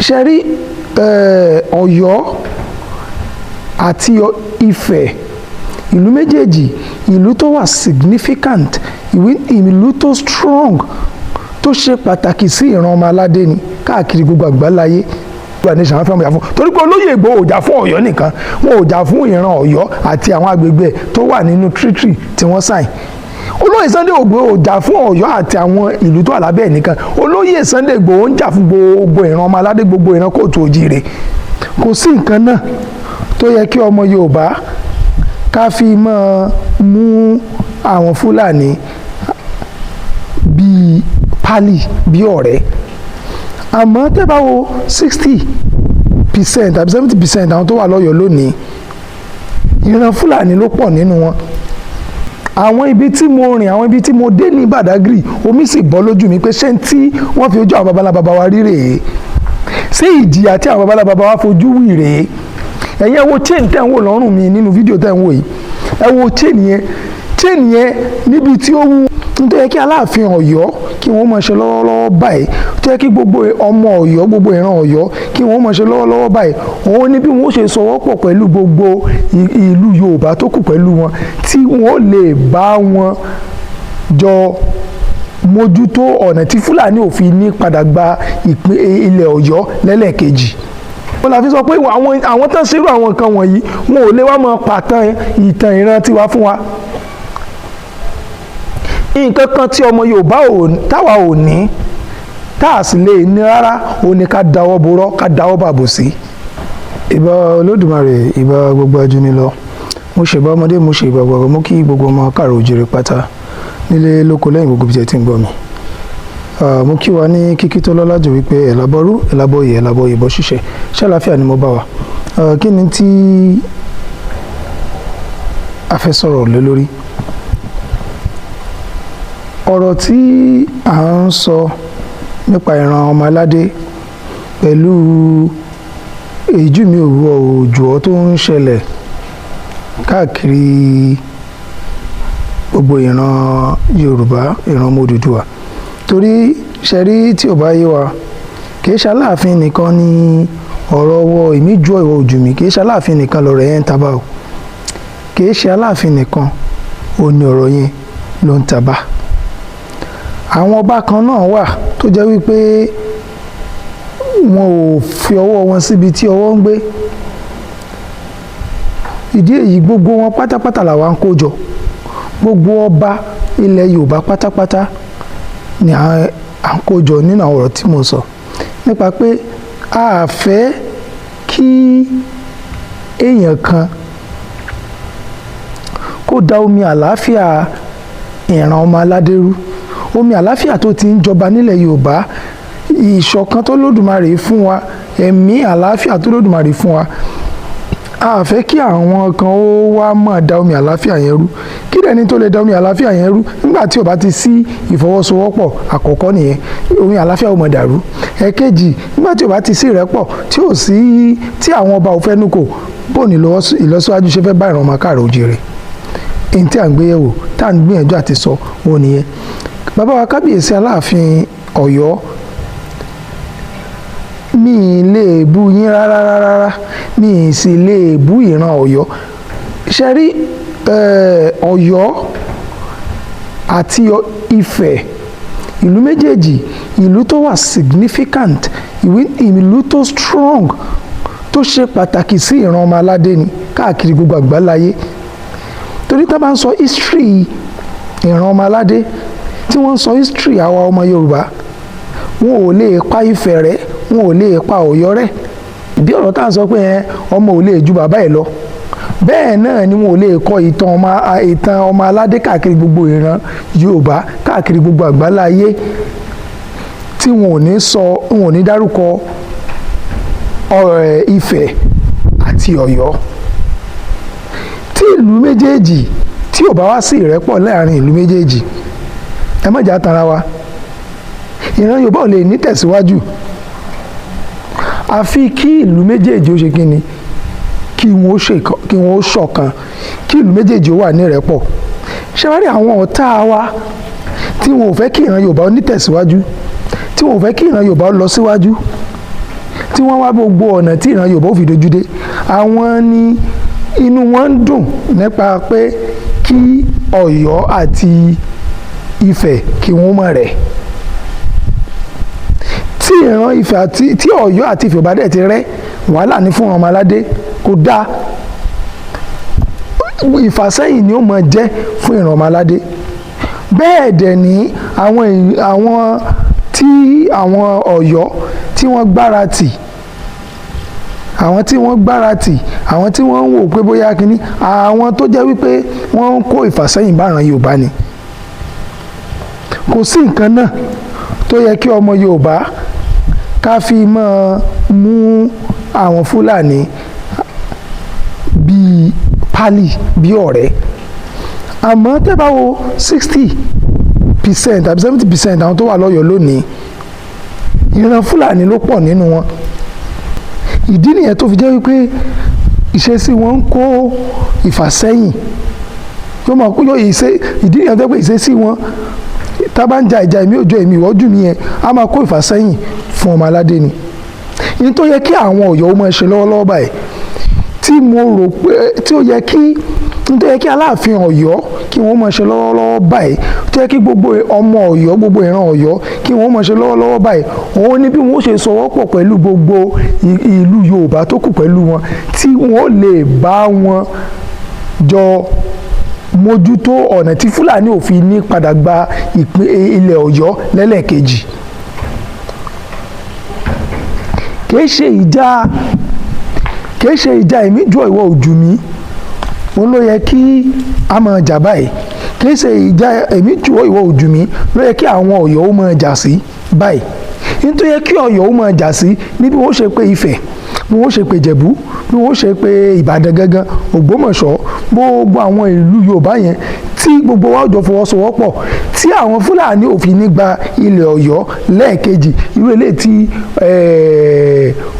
ṣe rí Ọ̀yọ́ àti Ifẹ̀, ìlú méjèèjì ìlú tó wà significant, ìlú tó strong, tó ṣe pàtàkì sí ìran ọmọ aládé ni káàkiri gbogbo àgbáláyé. Nation fẹ́ mọ̀ jà fún torí pé olóyè Ìgbòho ò jà fún Ọ̀yọ́ nìkan, wọn ò jà fún ìran Ọ̀yọ́ àti àwọn agbègbè tó wà nínú treaty tí wọ́n sign. Olóyè Sunday Ìgbòho ò jà fún Ọ̀yọ́ àti àwọn ìlú tó wà lábẹ́ ẹ̀ nìkan, olóyè Sunday Ìgbòho ń jà fún gbogbo ìran ọmọ aládé, gbogbo ìran kóòtù òjìrè. Kò sí nǹkan náà tó yẹ kí ọmọ Yorùbá ká fi máa mú àwọn Fúlàní bíi pálí, bíi ọ̀rẹ́. Àmọ́ tẹ́ bá wo 60% tàbí 70% àwọn tó wà lọ́yọ̀ọ́ lónìí, ìran Fúlàní ló pọ̀ nínú wọn. Àwọn ibi tí mo rìn, àwọn ibi tí mo dé ní Badagry, omi sì bọ́ lójú mi pé ṣé tí wọ́n fi ojú àwọn babalábàbá wa rí rèé, ṣé ìjìyà tí àwọn babalábàbá wa fojú wì rèé. Ẹ̀yin ẹ wo chain tẹ́ ń wò lọ́rùn mi nínú fídíò tẹ́ ń wò yìí, ẹ wo chain yẹn níbi tí ó wú. Tó yẹ kí Aláàfin Ọ̀yọ́ kí wọ́n máa ṣe lọ́wọ́lọ́wọ́ báyìí, tó yẹ kí gbogbo ọmọ Ọ̀yọ́, gbogbo ìran Ọ̀yọ́ kí wọ́n máa ṣe lọ́wọ́lọ́wọ́ báyìí, òun ní bí wọ́n ṣe sọwọ́pọ̀ pẹ̀lú gbogbo ìlú Yorùbá tó kù pẹ̀lú wọn, tí wọ́n lè bá wọn jọ mójútó ọ̀nà tí Fúlàní ò fi ní padà gba ilẹ̀ Ọ̀yọ́ lẹ́lẹ́kejì. Wọ́n la fi sọ pé àwọn tán ṣerú àwọn nǹkan wọ̀nyí, wọn ò lè wá máa pàtàn ìtàn ìran tiwa fún wa. Nǹkan kan tí ọmọ Yorùbá táwa ò ní, tá a sì lè ní rárá, òun ni ká dáwọ́ borọ́, ká dáwọ́ bàbò sí. Ìbà Olódùmarè, ìbà gbogbo ajúnilọ, mo ṣèbà ọmọdé, mo ṣèbà gbogbo, mo kí gbogbo ọmọ káàrọ̀ òjìrè pátá nílé lóko lẹ́yìn gbogbo bíi tí ń gbọ́ mi. Mo kí wa ní kíkí tó lọ́lá jù wípé ẹ̀làbọ̀rú, ẹ̀làbọ̀yè, ẹ̀làbọ̀yè bọ́ ṣíṣe, ṣàlàáfíà ni mo bá wa. Kí ni tí a fẹ́ sọ̀rọ̀ lé lórí? Ọ̀rọ̀ tí à ń sọ nípa ìran ọmọ aládé pẹ̀lú èjú mi òjò tó ń ṣẹlẹ̀ káàkiri gbogbo ìran Yorùbá, ìran ọmọ Odùduwà. Torí ṣẹ̀rí tí ò bá yé wa, kìí ṣe Aláàfin nìkan ni ọ̀rọ̀ ọwọ́ èmi ju ìwọ ojú mi, kìí ṣe Aláàfin nìkan lọ̀rọ̀ yẹn ń tabá o, kìí ṣe Aláàfin nìkan ò ní ọ̀rọ̀ yẹn ló ń tabá. Àwọn ọba kan náà wà tó jẹ́ wípé wọn ò fi ọwọ́ wọn síbi tí ọwọ́ ń gbé. Ìdí èyí gbogbo wọn pátápátá làwa ń kó jọ, gbogbo ọba ilẹ̀ Yorùbá pátápátá ni à ń kó jọ nínú àwọn ọ̀rọ̀ tí mo sọ nípa pé a fẹ́ kí èèyàn kan kó da omi àlàáfíà ìran ọmọ aládé rú. Omi àlàáfíà tó ti ń jọba nílẹ̀ Yorùbá, ìṣọ̀kan tó Lódùmarè fún wa, ẹ̀mí àlàáfíà tó Lódùmarè fún wa, a fẹ́ kí àwọn kan ó wá máa da omi àlàáfíà yẹn rú. Kí dẹni tó lè da omi àlàáfíà yẹn rú nígbà tí ó bá ti sí ìfọwọ́sowọ́pọ̀ àkọ́kọ́ nìyẹn, omi àlàáfíà ó máa dàrú. Ẹ̀kejì, nígbà tí ó bá ti sí ìrẹ́pọ̀, tí àwọn ọba ò fẹ́nu kò, bó ní ìlọsíwájú ṣe fẹ́ bá ìran ọmọ káàrọ̀ òjìrè. Èyí tí à ń gbé yẹ̀wò, tá à ń gbìyànjú àti sọ òun nìyẹn. Bàbá wa Kábíyèsí Aláàfin Ọ̀yọ́, mi lè bú yín rárá, mi sì lè bú ìran Ọ̀yọ́. Ṣé rí Ọ̀yọ́ àti Ifẹ̀, ìlú méjèèjì ìlú tó wà significant, ìlú tó strong, tó ṣe pàtàkì sí ìran ọmọ aládé ni káàkiri gbogbo àgbáláyé. Torí tá bá ń sọ history ìran ọmọ aládé, tí wọ́n ń sọ history àwa ọmọ Yorùbá, wọn ò lè pa Ifẹ̀ rẹ́, wọn ò lè pa Ọ̀yọ́ rẹ́. Bí ọ̀rọ̀ tá à ń sọ pé ọmọ ò lè ju bàbá ẹ̀ lọ, bẹ́ẹ̀ náà ni wọn ò lè kọ ìtàn ọmọ aládé káàkiri gbogbo ìran Yorùbá, káàkiri gbogbo àgbáláyé, tí wọn ò ní dárúkọ Ifẹ̀ àti Ọ̀yọ́. Tí ìlú méjèèjì tí ò bá wá sí ìrẹ́pọ̀ láàrin ìlú méjèèjì, ẹ má jà tanra wa, ìran Yorùbá ò lè ní tẹ̀síwájú. Àfi kí ìlú méjèèjì ó ṣe kíni, kí wọ́n ó ṣọ̀kan, kí ìlú méjèèjì ó wà ní ìrẹ́pọ̀. Ṣé wá rí àwọn ọ̀tá wa tí wọn ò fẹ́ kí ìran Yorùbá ó ní tẹ̀síwájú, tí wọn ò fẹ́ kí ìran Yorùbá ó lọ síwájú, tí wọ́n wá gbogbo ọ̀nà tí ìran Yorùbá ò fi dojú dé, àwọn ni inú wọn ń dùn nípa pé kí Ọ̀yọ́ àti Ifẹ̀ kí wọ́n mọ̀ rẹ̀. tí ìran Ifẹ̀ àti tí Ọ̀yọ́ àti Ifẹ̀ bá dẹ̀ ti rẹ́, wàhálà ní fún ọmọ aládé, kò dáa. Ìfàsẹ́yìn ni ó máa jẹ́ fún ìran ọmọ aládé. Bẹ́ẹ̀ dẹ̀ ní àwọn tí àwọn Ọ̀yọ́ tí wọ́n gbára tì, àwọn tí wọ́n ń wò pé bóyá kínní, àwọn tó jẹ́ wípé wọ́n ń kó ìfàsẹ́yìn bá ìran Yorùbá ni. Kò sí nǹkan náà tó yẹ kí ọmọ Yorùbá ká fi máa mú àwọn Fúlàní bíi pálí, bíi ọ̀rẹ́. Àmọ́ tẹ́ bá wo 60% àbí 70% àwọn tó wà lọ́yọ̀ọ́ lónìí, ìran Fúlàní ló pọ̀ nínú wọn. Ìdí nìyẹn tó fi jẹ́ wípé ìṣesí wọn ń kó ìfàsẹ́yìn. Ìdí nìyẹn tó jẹ́ pé ìṣesí wọn, tá a bá ń ja ìjà èmi òjò èmi ìwọ́jú mi yẹn, a máa kó ìfàsẹ́yìn fún ọmọ aládé ni. Ní tó yẹ kí àwọn Ọ̀yọ́ ó máa ṣe lọ́wọ́lọ́wọ́ báyìí, tí mo rò pé tí ó yẹ kí Aláàfin Ọ̀yọ́ kí wọ́n máa ṣe lọ́wọ́lọ́wọ́ báyìí, tó yẹ kí gbogbo ọmọ Ọ̀yọ́, gbogbo ìran Ọ̀yọ́ kí wọ́n máa ṣe lọ́wọ́lọ́wọ́ báyìí, òun ni bí wọ́n ṣe sọwọ́pọ̀ pẹ̀lú gbogbo ìlú Yorùbá tó kù pẹ̀lú wọn, tí wọ́n lè bá wọn jọ mójútó ọ̀nà tí Fúlàní ò fi ní padà gba ilẹ̀ Ọ̀yọ́ lẹ́lẹ́kejì. Kìí ṣe ìjà èmi jù ọ́ ìwọ ojú mi, òun ló yẹ kí a máa jà báyìí. Kìí ṣe ìjà èmi jù ọ́ ìwọ ojú mi ló yẹ kí àwọn Ọ̀yọ́ ó máa jà sí báyìí. Nítorí yẹ kí Ọ̀yọ́ ó máa jà sí ní bí wọ́n ṣe pé Ifẹ̀, bí wọ́n ṣe pé Ìjẹ̀bú, bí wọ́n ṣe pé Ìbàdàn gangan, Ògbómọ̀ṣọ́, gbogbo àwọn ìlú Yorùbá yẹn, tí gbogbo wa jọ fọwọ́sowọ́pọ̀, tí àwọn Fúlàní ò fi ní gba ilẹ̀ Ọ̀yọ́ lẹ́ẹ̀kejì, irú eléyìí tí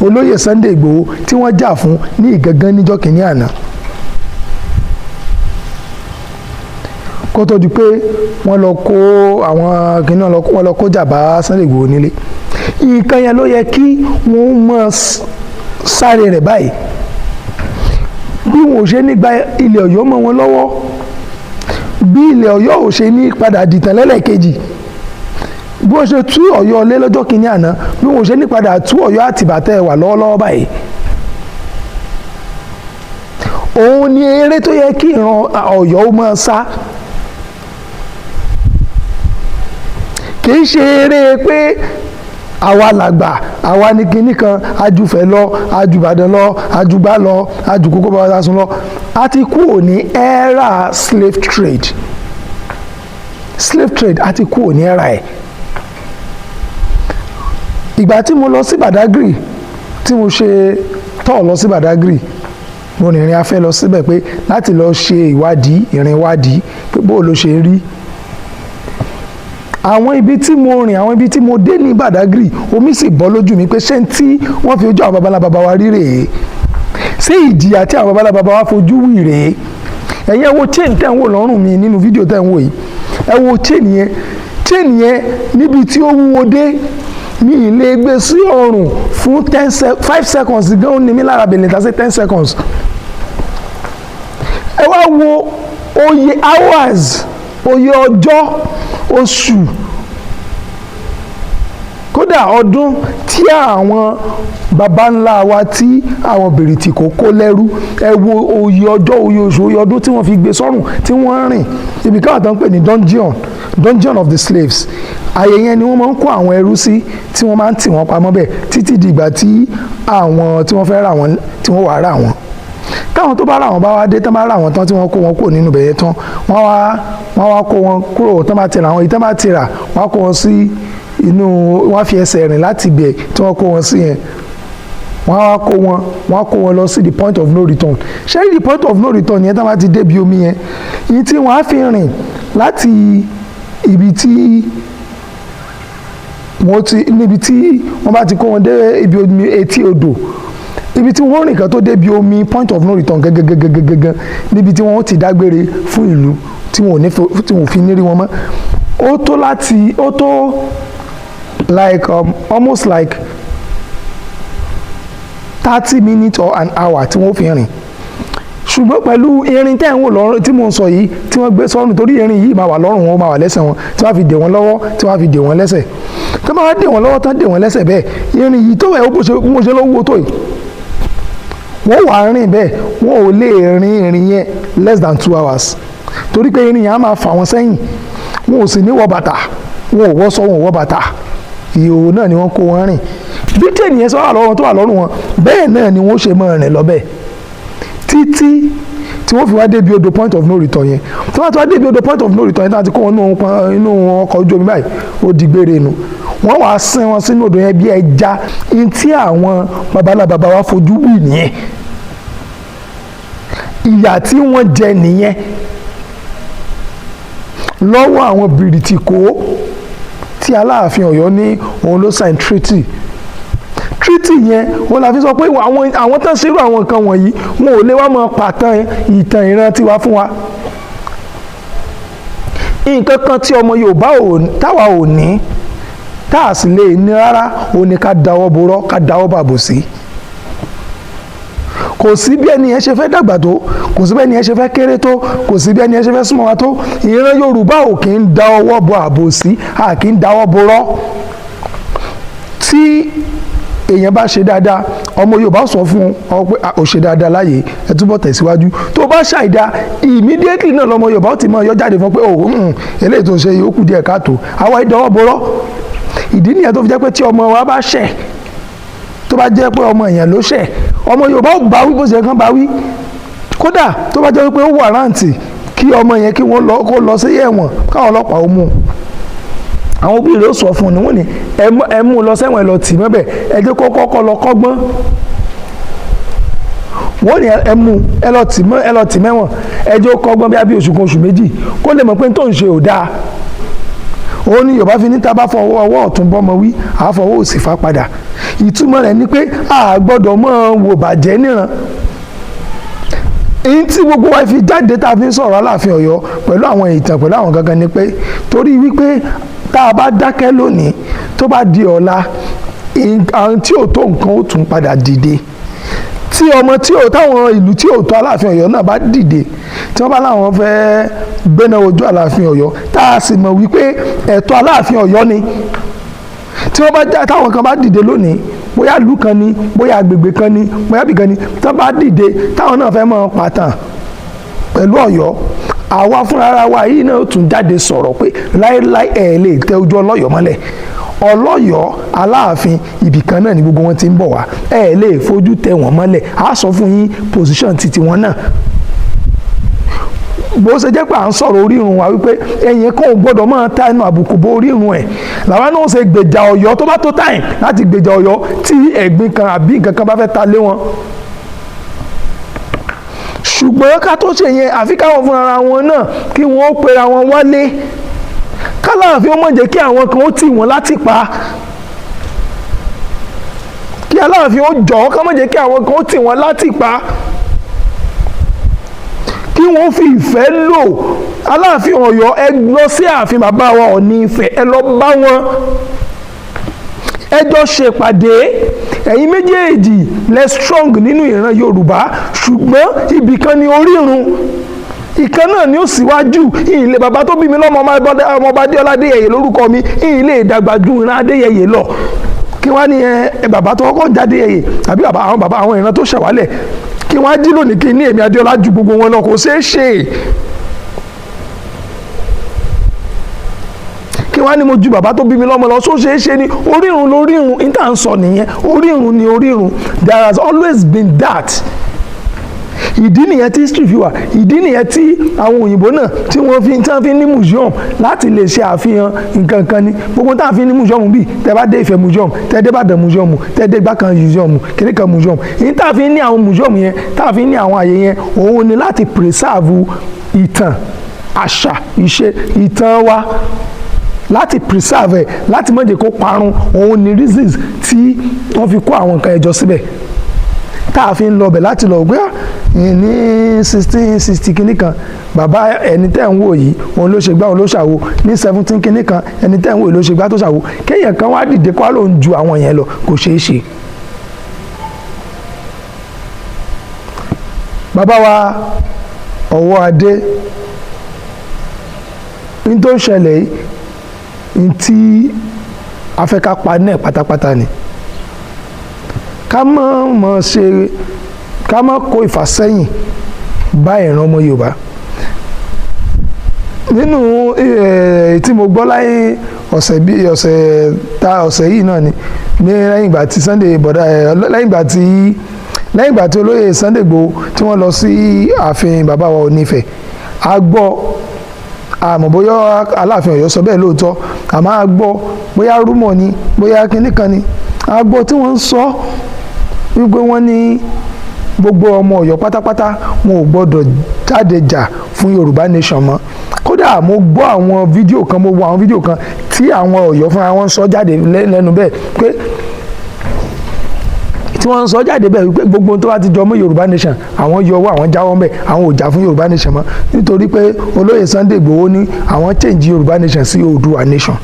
olóyè Sunday Ìgbòho tí wọ́n jà fún ní Ìgangan níjọ́ kìíní àná. Kó tó di pé wọ́n lọ kó àwọn kìíní, wọ́n lọ kó jàbá Sunday Ìgbòho nílé. Nǹkan yẹn ló yẹ kí wọ́n mọ̀ sáré rẹ̀ báyìí. Bí wọn ò ṣe ní gba ilẹ̀ Ọ̀yọ́ mọ́ wọn lọ́wọ́, bí ilẹ̀ Ọ̀yọ́ ò ṣe ní padà dìtàn lẹ́lẹ́kejì, bí wọ́n ṣe tú Ọ̀yọ́ lé lọ́jọ́ kìíní àná, bí wọn ò ṣe ní padà tú Ọ̀yọ́ Àtìbà tẹ́ wà lọ́wọ́lọ́wọ́ báyìí. Òun ni eré tó yẹ kí ìran Ọ̀yọ́ ó máa sá. Kì í ṣe eré pé àwa làgbà, àwa ní kinní kan, ajúfẹ́ lọ, ajúbàdàn lọ, ajúgbá lọ, ajúkókó bàbá sùn lọ. A ti kúrò ní era slave trade. Slave trade a ti kúrò ní era ẹ̀. Ìgbà tí mo lọ sí Badagry, tí mo ṣe tọ̀ lọ sí Badagry, mo rìnrìn afẹ́ lọ síbẹ̀ pé láti lọ ṣe ìrìn pé bó ló ṣe rí. Àwọn ibi tí mo rìn, àwọn ibi tí mo dé ní Badagry, omi sì bọ́ lójú mi pé ṣé tí wọ́n fi ojú àwọn babalábàbá wa rí rèé, ṣé ìjìyà tí àwọn babalábàbá wa fojú wì rèé. Ẹ̀yin ẹ wo chain tẹ́ ń wò lọ́rùn mi nínú fídíò tẹ́ ń wò yìí, ẹ wo chain yẹn níbi tí ó wúwo dé, mi ì lè gbé sí ọrùn fún 5 seconds gan, ó ní mi lára bèlè tá sí 10 seconds. Ẹ wá wo oye hours, oye ọjọ́, oṣù, kódà ọdún tí àwọn baba ńlá wa tí àwọn bèrìtì kò kó lẹ́rú. Ẹ wo oye ọjọ́, oye oṣù, oye ọdún tí wọ́n fi gbé sọ́rùn, tí wọ́n rìn ibi káwọn tó ń pè ní dungeon of the slaves. Àyè yẹn ni wọ́n máa ń kó àwọn ẹrú sí, tí wọ́n máa ń tì wọ́n pamọ́ bẹ̀ títí di ìgbà tí àwọn tí wọ́n fẹ́ rà wọ́n, tí wọ́n wà rà wọ́n. Káwọn tó bá rà wọ́n bá wá dé, tán bá rà wọ́n tán, tí wọ́n kó wọn kúrò nínú bẹ̀yẹn tán, wọ́n wá kó wọn kúrò, tán bá ti rà wọ́n, ìtàn bá ti rà, wọ́n á kó wọn sí inú, wọ́n á fi ẹsẹ̀ rìn láti ibẹ̀ tí wọ́n kó wọn sí yẹn. Wọ́n á kó wọn lọ sí the point of no return. Ṣé the point of no return yẹn tán bá ti débi omi yẹn, ìyí tí wọ́n á fi rìn láti ibi tí níbi tí wọ́n bá ti kó wọn dé ibi omi etí odò, ibi tí wọ́n rìn kan tó débi omi point of no return gẹ́gẹ́gẹ́gẹ́gẹ́, níbi tí wọ́n ti dágbére fún ìlú, tí wọ́n ò fi ní rí wọn mọ́. Ó tó like almost like 30 minutes or an hour tí wọ́n fi rìn. Ṣùgbọ́n pẹ̀lú irin tẹ́ ń wò lọ́rùn tí mò ń sọ yìí tí wọ́n gbé sọ́rùn, torí irin yìí máa wà lọ́rùn wọn, máa wà lẹ́sẹ̀ wọn, tí wọ́n fi dè wọ́n lọ́wọ́, tí wọ́n fi dè wọ́n lẹ́sẹ̀. Tí wọ́n bá dè wọ́n lọ́wọ́ tán dè wọ́n lẹ́sẹ̀ bẹ́ẹ̀, irin yìí tó wẹ̀ bó ṣe lówó tó yìí, wọ́n wà rìn bẹ́ẹ̀, wọ́n ò lè rin irin yẹn less than 2 hours, torí pé irin yẹn á máa fà wọ́n sẹ́yìn, wọn ò sì ní wọ bàtà, wọn ò wọṣọ, wọn ò wọ bàtà, ìhòòhò náà ni wọ́n kó wọn rìn. Bí téèni yẹn sọ wà lọ́wọ́ tó wà lọ́rùn wọn, bẹ́ẹ̀ náà ni wọ́n ṣe máa rìn lọ bẹ́ẹ̀ títí tí wọ́n fi wá débi odò point of no return yẹn. Tí wọ́n ti wá débi odò point of no return yẹn, tí wọ́n ti kó wọn inú ọkọ̀ ojú omi báyìí, ó di gbére nu. Wọ́n wàá sin wọn sínú odò yẹn bí ẹja, ní tí àwọn babalábàbá wa fojú wì nìyẹn. Ìyà tí wọ́n jẹ nìyẹn lọ́wọ́ àwọn bìrìtìkó tí Aláàfin Ọ̀yọ́ ní òun ló sign treaty yẹn. Wọ́n la fi sọ pé àwọn tán ṣerú àwọn nǹkan wọ̀nyí wọn ò lè wá máa pàtàn ìtàn ìran tiwa fún wa. Nǹkan kan tí ọmọ Yorùbá táwa ò ní, tá a sì lè ní rárá, òun ni ká dáwọ́ borọ́, ká dáwọ́ bàbò sí. Kò sí bí ẹni yẹn ṣe fẹ́ dàgbà tó, kò sí bí ẹni yẹn ṣe fẹ́ kéré tó, kò sí bí ẹni yẹn ṣe fẹ́ súnmọ́ wa tó, ìran Yorùbá ò kì í da ọwọ́ bọ àbòsí, a kì í dáwọ́ borọ́. Tí èèyàn bá ṣe dáadáa, ọmọ Yorùbá sọ fún ọ pé ó ṣe dáadáa láyé, ẹ túbọ̀ tẹ̀síwájú. Tó bá ṣàìdá, immediately náà lọmọ Yorùbá ó ti máa yọ jáde fún pé eléyìí tó ń ṣe yìí ó kù díẹ̀ káàtó, àwa ìdánwò borọ́. Ìdí nìyẹn tó fi jẹ́ pé tí ọmọ wa bá ṣẹ̀, tó bá jẹ́ pé ọmọ èèyàn ló ṣẹ̀, ọmọ Yorùbá ò bá wí bó ṣe kán bá wí. Kódà tó bá jẹ́ pé ó wà ráǹtì kí ọmọ yẹn kí wọ́n kó lọ sí ẹ̀wọ̀n, káwọn ọlọ́pàá ó mú un. Àwọn òbí rẹ̀ ó sọ fún un ní wọ́n ní ẹ mú un lọ sẹ́wọ̀n, ẹ lọ tì mọ́bẹ̀, ẹ jẹ́ kó kọ́kọ́ lọ kọ́gbọ́n. Wọ́n ní ẹ lọ tì mẹ́wọ̀n, ẹ jẹ́ kó kọ́gbọ́n bí oṣù kan oṣù méjì, kó lè mọ̀ pé tó ń ṣe ò dáa. Òun ni Yorùbá fi ní tá a bá fọwọ́ ọwọ́ ọ̀tún bọ́mọ wí, àá fọwọ́ òsì fà padà. Ìtumọ̀ rẹ̀ ni pé a gbọ́dọ̀ máa wò bàjẹ́ níran. Èyí tí gbogbo wa fi jáde tá a fi ń sọ̀rọ̀ Aláàfin Ọ̀yọ́ pẹ̀lú àwọn ìtàn, pẹ̀lú àwọn gangan ni pé torí wípé tá a bá dákẹ́ lónìí, tó bá di ọ̀la, àwọn tí ò tó nǹkan ó tún padà dìde. Tí táwọn ìlú tí ò tó Aláàfin Ọ̀yọ́ náà bá dìde, tí wọ́n bá láwọn fẹ́ gbéná ojú Aláàfin Ọ̀yọ́, tá a sì mọ̀ wípé ẹ̀tọ́ Aláàfin Ọ̀yọ́ ni, tí wọ́n bá táwọn kan bá dìde lónìí, bóyá ìlú kan ni, bóyá agbègbè kan ni, bóyá ibì kan ni, tí wọ́n bá dìde táwọn náà fẹ́ mọ̀ pàtàn pẹ̀lú Ọ̀yọ́, àwa fúnra wa yìí náà tún jáde sọ̀rọ̀ pé láéláé ẹ̀ lè tẹ ojú ọlọ́yọ̀ mọ́lẹ̀. Ọlọ́yọ̀, Aláàfin, ibì kan náà ni gbogbo wọn ti ń bọ̀ wá, ẹ̀ lè fojú tẹ wọ́n mọ́lẹ̀. A sọ fún yín position titi wọn náà. Bó ṣe jẹ́ pé à ń sọ̀rọ̀ orírun wa wípé ẹ̀yin kan ò gbọ́dọ̀ máa ta ẹnu àbùkù bo orírun ẹ̀, làwọn náà ṣe gbèjà Ọ̀yọ́ tó bá tó time láti gbèjà Ọ̀yọ́ tí ẹ̀gbin kan àbí nǹkan kan bá fẹ́ ta lé wọn. Ṣùgbọ́n ká tó ṣe yẹn, àfi káwọn fúnra wọn náà kí wọ́n ó pera wọn wálé, k'Aláàfin ó má jẹ́ kí àwọn kan ó tì wọ́n láti pa, kí Aláàfin ó jọ̀ọ́ ká má jẹ́ kí àwọn kan ó tì wọ́n láti pa, kí wọ́n fi ìfẹ́ lò. Aláàfin Ọ̀yọ́, ẹ lọ sí ààfin bàbá wa Ọọ̀ni Ifẹ̀, ẹ lọ bá wọn, ẹ jọ ṣèpàdé. Ẹ̀yin méjèèjì lẹ strong nínú ìran Yorùbá, ṣùgbọ́n ibìkan ni orírun, ìkan náà ni ó síwájú. Ilé bàbá tó bí mi lọ́mọ ọmọọba Adéọlá Adéyẹyè lórúkọ mi, ilé ìdàgbà ju ìran Adéyẹyè lọ. Kí wọ́n ní bàbá tó kọ́kọ́ jáde Adéyẹyè àbí àwọn ìran tó ṣẹ̀wálẹ̀, kí wọ́n á jí lónìí kí ní èmi Adéọlá ju gbogbo wọn lọ, kò ṣeé ṣe. Kí wọ́n á ní mo ju bàbá tó bí mi lọ́mọ lọ, só ṣeé ṣe ni. Orírun lórírun, ní tà ń sọ nìyẹn, orírun ni orírun. There has always been that. Ìdí nìyẹn tí history fi wà, ìdí nìyẹn tí àwọn òyìnbó náà tí wọ́n fi ní museum láti lè ṣe àfihàn nǹkan kan ni. Gbogbo tá à ń fi ní museum bíi tẹ́ bá dé Ifẹ̀ museum, tẹ́ dé Ìbàdàn museum, tẹ́ dé Ìgbàkan museum, kìnìkan museum. Èyí tá à fi ní àwọn museum yẹn, tá à fi ní àwọn àyè yẹn, òun ni láti preserve ìtàn, àṣà, ìṣe, ìtàn wa, láti preserve ẹ̀, láti má jẹ́ kó parun. Òun ni reasons tí wọ́n fi kó àwọn nǹkan ẹjọ́ síbẹ̀, tá a fi ń lọ bẹ̀ láti lọ gbé ní 1660 kìíní kan bàbá ẹni tẹ́ ń wò yìí òun ló ṣe gbá òun ló ṣàwo, ní 17 kìíní kan ẹni tẹ́ ń wò yìí ló ṣe gbá tó ṣàwo. Kéèyàn kan wá dìde kó ló ń ju àwọn yẹn lọ, kò ṣeé ṣe. bàbá wa Ọwọ́adé ní tó ń ṣẹlẹ̀ ní tí afẹ́kápá náà pátápátá ni ká má kó ìfàsẹ́yìn bá ìran ọmọ Yorùbá. Nínú tí mo gbọ́ láyé ọ̀sẹ̀ yìí náà ni ní lẹ́yìn ìgbà tí lẹ́yìn ìgbà tí olóyè Sunday Igboho tí wọ́n lọ sí ààfin bàbá wa Onífẹ̀, a gbọ́ àmọ́ bóyá Aláàfin Ọ̀yọ́ sọ bẹ́ẹ̀ lóòótọ́, àmọ́ a gbọ́ bóyá rúmọ̀ ni bóyá kinní kan ni, a gbọ́ tí wọ́n ń sọ wípé wọ́n ní gbogbo ọmọ Ọ̀yọ́ pátápátá wọn ò gbọ́dọ̀ jáde jà fún Yorùbá nation mọ́. Kódà mo gbọ́ àwọn fídíò kan, mo wo àwọn fídíò kan tí àwọn Ọ̀yọ́ fúnra wọn sọ jáde lẹ́nu bẹ́ẹ̀ pé tí wọ́n sọ jáde bẹ́ẹ̀ wípé gbogbo tó bá ti jọ mọ́ Yorùbá nation àwọn yọ ọwọ́ àwọn jáwọ́ mẹ́, àwọn ò jà fún Yorùbá nation mọ́, nítorí pé olóyè Sunday Igboho ní àwọn change Yorùbá nation sí Oòduà nation.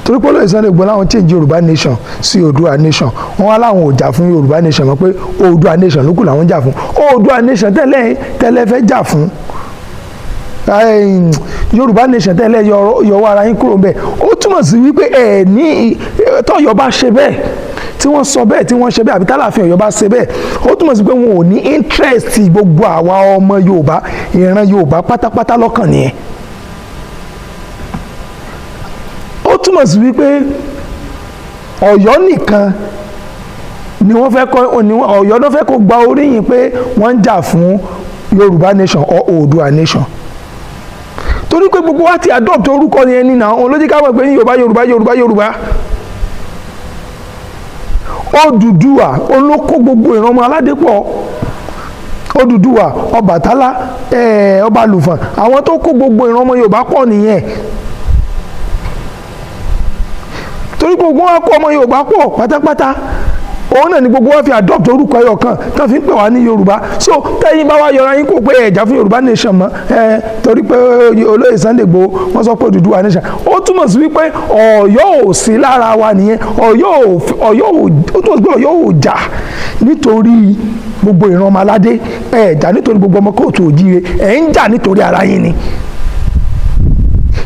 Torí pé olóyè Sunday Igboho láwọn change Yorùbá nation sí Oòduà nation, wọ́n wá láwọn ò jà fún Yorùbá nation mọ́ pé Oòduà nation ló kù làwọn jà fún. Oòduà nation tẹ́lẹ̀ fẹ́ jà fún Yorùbá nation tẹ́lẹ̀ yọwọ́ ara yín kúrò bẹ́ẹ̀. Ó túmọ̀ sí wípé tọ́yọ̀ bá ṣe bẹ́ẹ̀ tí wọ́n sọ bẹ́ẹ̀ tí wọ́n ṣe bẹ́ẹ̀ àbí tálàfin Ọ̀yọ́ bá ṣe bẹ́ẹ̀, ó túmọ̀ sí pé wọn ò ní interest gbogbo àwa ọmọ Yorùbá ìran Yorùbá pátápátá lọ́kàn nìyẹn. Ó túmọ̀ sí wípé Ọ̀yọ́ nìkan ni wọ́n fẹ́ Ọ̀yọ́ náà fẹ́ kó gba oríyìn pé wọ́n ń jà fún Yorùbá nation or Oòduà nation. Torí pé gbogbo wa ti adopt orúkọ yẹn ní náà olójú ká mọ̀ pé ní Yorùbá. Odùduwà olókó gbogbo ìran ọmọ aládé pọ̀. Odùduwà, Ọbàtálá, Ọba Lùfọ̀n, àwọn tó kó gbogbo ìran ọmọ Yorùbá pọ̀ nìyẹn. Torí gbogbo wa kó ọmọ Yorùbá pọ̀ pátápátá, òun náà ni gbogbo wa fi adopt orúkọ ẹyọ kan tán fi ń pè wá ní Yorùbá. So tẹ́yìn bá wá yọra yín kó pé ẹ̀jà fún Yorùbá nation mọ́ torí pé olóyè Sunday Igboho wọ́n sọ pé Odùduwà nation, ó túmọ̀ sí wípé Ọ̀yọ́ ò sí lára wa nìyẹn. Ọ̀yọ́ ò jà nítorí gbogbo ìran ọmọ aládé, jà nítorí gbogbo ọmọ kóòtù òjíire, ń jà nítorí ara yín ni.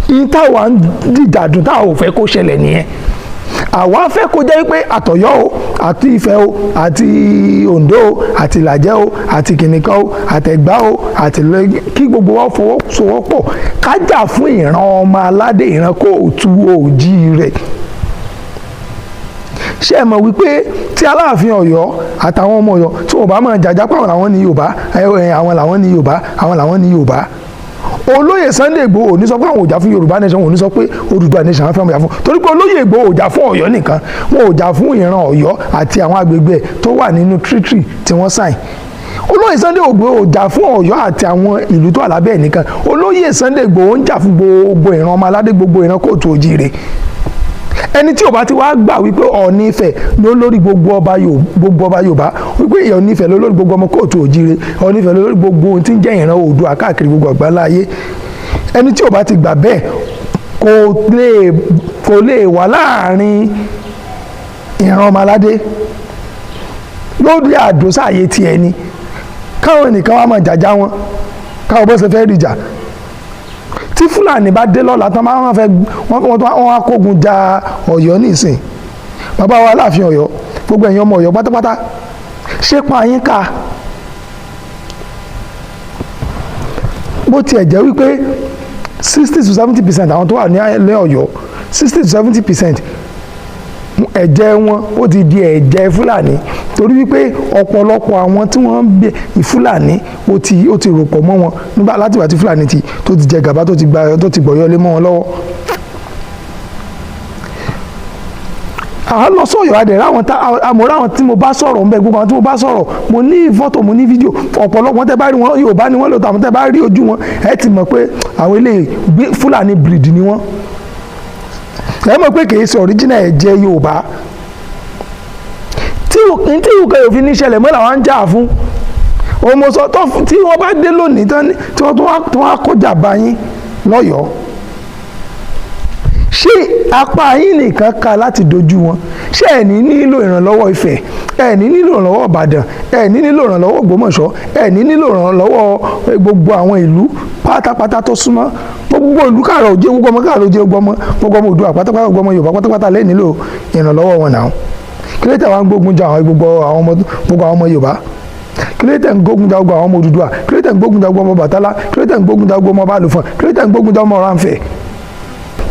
Ìyí táwa ń dìjàdùn táwa ò fẹ́ kó ṣẹlẹ̀ nìyẹn. Àwa fẹ́ kó jẹ́ wípé àtọ̀yọ́ o àti Ifẹ̀ o àti Oǹdó o àti Ìlàjẹ o àti kìnìkan o àtẹ̀gbá o àti kí gbogbo wa fọwọ́sowọ́pọ̀ ká jà fún ìran ọmọ aládé, ìran kóòtù òjíire. Ṣé ẹ mọ̀ wípé tí Aláàfin Ọ̀yọ́ àtàwọn ọmọ Ọ̀yọ́ tí wọ́n bá máa jàjà pé àwọn làwọn ní Yorùbá, àwọn làwọn ní Yorùbá, olóyè Sunday Igboho ò ní sọ pé àwọn ò jà fún Yorùbá nation, wọn ò ní sọ pé Oòduà nation àwọn fẹ́ jà fún, torí pé olóyè Igboho ò jà fún Ọ̀yọ́ nìkan, wọn ò jà fún ìran Ọ̀yọ́ àti àwọn agbègbè tó wà nínú treaty tí wọ́n sign. Olóyè Sunday Igboho ò jà fún Ọ̀yọ́ àti àwọn ìlú tó wà lábẹ́ ẹ̀ nìkan, olóyè Sunday Igboho ń jà fún gbogbo ìran ọmọ aládé, gbogbo ìran kóòtù òjíire. Ẹni tí ó bá ti wá gbà wípé Ọọ̀ni Ifẹ̀ ló lórí gbogbo ọba Yorùbá, wípé Ọọ̀ni Ifẹ̀ ló lórí gbogbo ọmọ kóòtù òjíire, Ọọ̀ni Ifẹ̀ ló lórí gbogbo ohun tí ń jẹ́ ìran Oòduà káàkiri gbogbo àgbáńlá ayé, ẹni tí ó bá ti gbà bẹ́ẹ̀ kò lè wà láàrin ìran ọmọ aládé lórí àdósáàyè ti ẹni. Káwọn nìkan wá máa jàjà wọn, káwọn bó ṣe fẹ́ rìjà. Tí Fúlàní bá dé lọ́la tán máa wọ́n á kógun ja Ọ̀yọ́ nísìn, bàbá wa Aláàfin Ọ̀yọ́, gbogbo ẹ̀yin ọmọ Ọ̀yọ́ pátápátá, ṣé pa yín ká? Bó tiẹ̀ jẹ́ wípé 60 to 70% àwọn tó wà ní ilé Ọ̀yọ́, 60 to 70% ẹ̀jẹ̀ wọn ó ti di ẹ̀jẹ̀ Fúlàní, torí wípé ọ̀pọ̀lọpọ̀ àwọn tí wọ́n ń bẹ Fúlàní ó ti rò pọ̀ mọ́ wọn nígbà láti wà tí Fúlàní tó ti jẹ gàba tó ti gbọ̀yọ́ lé mọ́ wọn lọ́wọ́. àwọn lọ sọ̀yọ̀ adẹ̀ àmọ́ ráwọn tí mo bá sọ̀rọ̀ ń bẹ, gbogbo àwọn tí mo bá sọ̀rọ̀ mo ní fọ́tò mo ní fídíò, ọ̀pọ̀lọpọ̀ tẹ́ bá rí wọn Yorùbá ni wọ́n lò, tàwọn tẹ́ bá rí ojú wọn ẹ ti mọ̀ pé àwọn eléyìí Fúlàní breed ni wọ́n. Ẹ mọ̀ pé kì í ṣe original ẹ̀jẹ̀ Yorùbá. tí ìwùkẹ́ òfin ní ìṣẹ̀lẹ̀ mọ́ làwọn ń jà fún. òmòsọ tí wọ́n bá dé lónìí tán tí wọ́n tún wá kọjá bá yín lọ́yọ̀ọ́. ṣé apá yín nìkan ká láti dojú wọn? Ṣé ẹ̀ ní nílò ìrànlọ́wọ́ Ifẹ̀, ẹ̀ ní nílò ìrànlọ́wọ́ Ìbàdàn, ẹ̀ ní nílò ìrànlọ́wọ́ Ògbómọ̀ṣọ́, ẹ̀ ní nílò ìrànlọ́wọ́ gbogbo àwọn ìlú pátápátá tó súnmọ́, gbogbo ìlú káàrọ̀ òjé, gbogbo ọmọ káàrọ̀ òjé, gbogbo ọmọ Oòduà pátápátá, gbogbo ọmọ Yorùbá pátápátá lẹ́ nílò ìrànlọ́wọ́ wọn náà. Kí ló tẹ̀ wá ń gbógun jà gbogbo àwọn ọmọ Yorùbá? Kí ló tẹ̀ ń gbógun jà gbogbo àwọn ọmọ Odùduwà? Kí ló tẹ̀ ń gbógun jà gbogbo ọmọ Ọbàtálá? Kí ló tẹ̀ ń gbógun jà gbogbo ọmọ Ọbalùfọ̀n? Kí ló tẹ̀ ń gbógun jà ọmọ Ọ̀rànfẹ̀?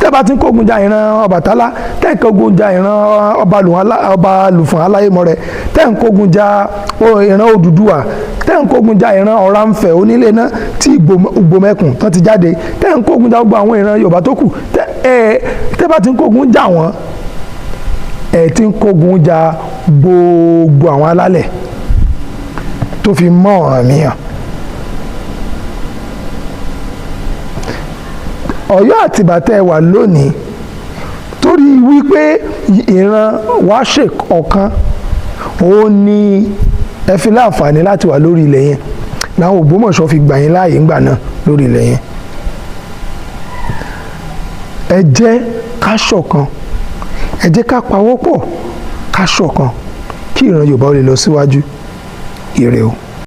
Tẹ́ bá ti ń kógun jà ìran Ọbàtálá, tẹ́ ń kógun jà ìran Ọbalùfọ̀n Aláyémọrẹ, tẹ́ ń kógun jà ìran Odùduwà, tẹ́ ń kógun jà ìran Ọ̀rànfẹ̀ onílé náà tí Ìgbòmẹ̀kùn tán ti jáde, tẹ́ ń kógun jà gbogbo àwọn ìran Yorùbá tó kù, tẹ́ bá ti ń kógun jà wọ́n, ẹ̀ ti ń kógun jà gbogbo àwọn alálẹ̀ tó fi mọ́ Ọ̀rànmíyàn. Ọ̀yọ́ Àtìbà tẹ́ wà lónìí torí wípé ìran wa ṣe ọ̀kan, òun ni ẹ fi láǹfààní láti wà lórí ilẹ̀ yẹn, làwọn Ògbómọ̀ṣọ́ fi gbà yín láàyè ńgbà náà lórí ilẹ̀ yẹn. Ẹ jẹ́ ká ṣọ̀kan, ẹ jẹ́ ká pawọ́pọ̀ ká ṣọ̀kan kí ìran Yorùbá ó lè lọ síwájú. Ire o.